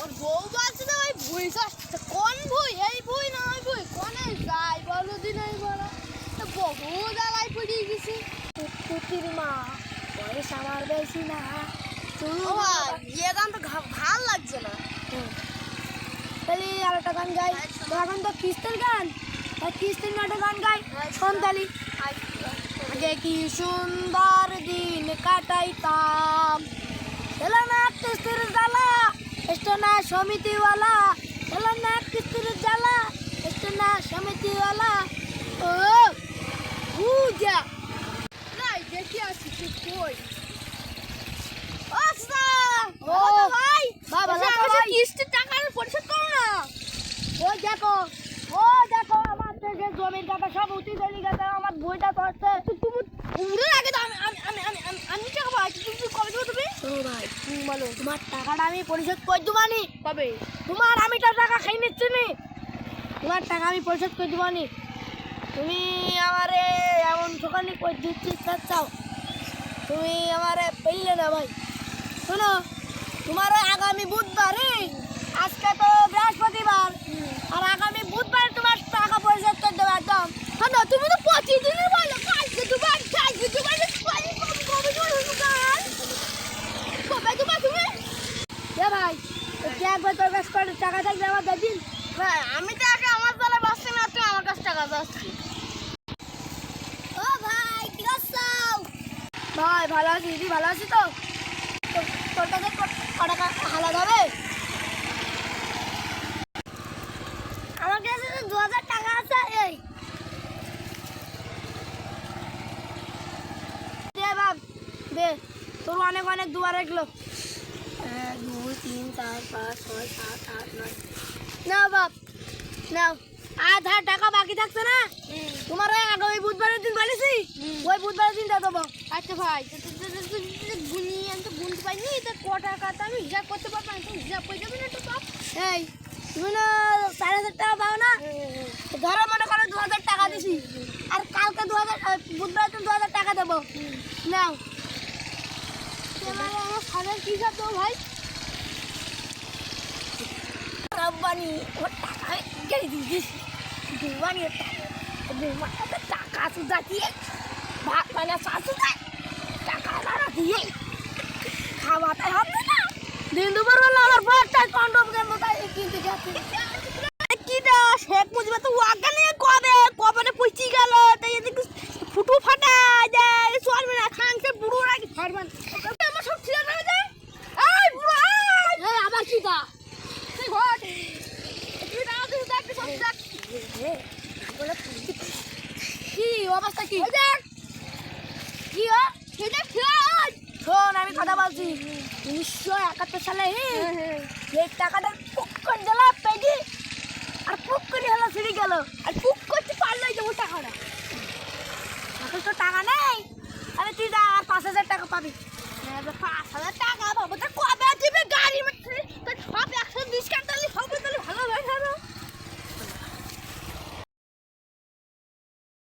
ওর বউ বলছে না ওই ভুই চাষটা কোন ভুই, এই ভুই না ওই ভুই, কোনে যাই বলো দিন এই বলো তো বহু জ্বালায় পড়ে গেছি। কুকুর মা বয়স আমার বেশি না, ও ভাই ইয়ে গান তো ভাল লাগছে না। তাহলে আর একটা গান গাই। এখন তো কিস্তির গান, কিস্তির নাটক গান গাই শোন তালি। আগে কি সুন্দর দিন কাটাইতাম, ছিল না কিস্তির জ্বালা, এসতো না সমিতিওয়ালা, ছিল না কিস্তির জ্বালা, এসতো না সমিতিওয়ালা। ও বুঝা নাই দেখি আসি তুই কই। আচ্ছা ও ভাই বাবা ভাই কিস্তির টাকা পরিশোধ করো না। ওই দেখো, ও দেখো আমার যে জমির টাকা সব উঠে চলে গেছে, আমার বইটা করছে। তুমি উড়ে আগে তো আমি টাকা পাই, তুমি কবে দেবো তুমি? ও ভাই বলো, তোমার টাকাটা আমি পরিশোধ করে দেবানি। কবে? তোমার আমি টাকা খাই নিচ্ছি নি, তোমার টাকা আমি পরিশোধ করে দেবানি। তুমি আমারে এমন ঠকানি করে দিচ্ছি চাও, তুমি আমারে পেলে না ভাই। শোনো, তোমার আগামী বুধবার, আজকে তো বৃহস্পতিবার, আর আগামী বুধবার তোমার টাকা পরিশোধ করে দেবো একদম। শোনো তুমি তো প্রতিদিনই বলো কালকে তোমার কালকে তোমার কবে কবে কবে তোমার তুমি এ ভাই তুই একবার তোর কাছ করে টাকা থাকলে আমার দিন। ভাই আমি তো আগে আমার দ্বারা বাঁচছি না, তুই আমার কাছে টাকা যাচ্ছি। ও ভাই কি করছো? ভাই ভালো আছি, তুই ভালো আছিস তো? তোর কাছে টাকা হালাত হবে? আমার কাছে তো 2000 টাকা আছে। এই দে বাপ দে, তোর অনেক অনেক দুয়ার এগুলো। 1 2 3 4 5 6 7 8 9। নাও বাপ নাও, আধা টাকা বাকি থাকছে না, তোমার ওই আগামী বুধবারের দিন বলেছি, ওই বুধবারের দিনটা দেবো। আচ্ছা ভাই গুনি আমি তো গুনতে পাইনি, তো ক টাকা তো আমি হিসাব করতে পারবো না, তুমি হিসাব করে যাবে না একটু বাপ। এই তুমি না 4000 টাকা পাও না, ধরো মনে করো 2000 টাকা দিছি, আর কালকে 2000 বুধবার দিন 2000 টাকা দেবো। নাও আমার সাজার কি হিসাব দেবো ভাই? রব্বানি ওর টাকা গেলে দিয়েছি, দুবানি ওর টাকা সুদা দিয়ে ভাত মানে শাশুড়ায় টাকা দাঁড়া দিয়ে খাওয়াতে হবে না। দিন দুপুর বেলা আমার বরটাই কন্ডম কেমন তাই কিনতে যাচ্ছে। কিটা শেখ মুজিব তো ওয়াগা নিয়ে কবে কবে পচি গেল, তাই এদিকে ফুটু ফাটা যায় চলবে না, খাংসে বুড়ো রাখি ছাড়বেন আমার সব ছিল না যায়। এই বুড়ো এই আবার কিটা তুই ঘট তুই না তুই দেখ সব দেখ কি অবস্থা কি দেখ কি ও সেটা খেয়ে শোন আমি কথা বলছি। 1971 সালে এই টাকাটা পুক করে দিল পেটি, আর পুক করে হলো ছিঁড়ে গেল, আর পুক করতে পারলো যে ও টাকাটা। এখন তো টাকা নেই, আরে তুই যা আর 5000 টাকা পাবি। 5,000 টাকা পাবো, তা কবে দিবে